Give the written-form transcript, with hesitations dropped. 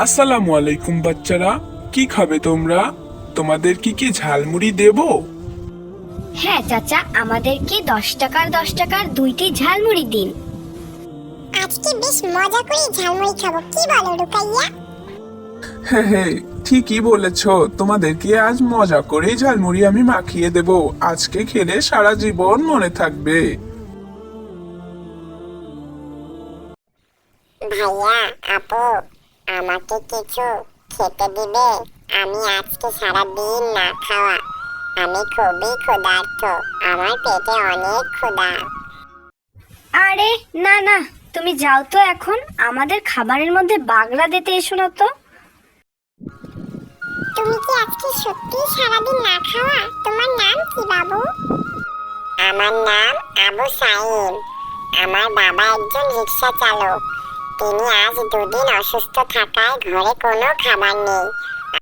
আসসালামু আলাইকুম বাচ্চারা, কি খাবে তোমরা? তোমাদের কি ঝালমুড়ি দেবো? হ্যাঁ চাচা, আমাদেরকে 10 টাকার 10 টাকার 2টি ঝালমুড়ি দিন। আজকে বেশ মজা করে ঝালমুড়ি খাবো, কি বলো রুকাইয়া? হ্যাঁ হ্যাঁ, ঠিকই বলেছ। তোমাদেরকে আজ মজা করে ঝালমুড়ি আমি মাখিয়ে দেব। আজকে খেলে সারা জীবন মনে থাকবে। ভাইয়া, আপু, আমাকে কিছু খেতে দিবে? আমি আজকে সারা দিন না খাওয়া। আমি খুবই ক্ষুধার্ত, আমার পেটে অনেক ক্ষুধা। আরে না না, তুমি যাও তো, এখন আমাদের খাবারের মধ্যে বাগড়া দিতে এসো না তো। তুমি কি আজকে সত্যি সারাদিন না খাওয়া? তোমার নাম কি বাবু? আমার নাম আবু সাইম। আমার বাবা একজন রিক্সা চালক। তিনি আজ 2 দিন অসুস্থ থাকায় ঘরে কোনো খাবার নেই।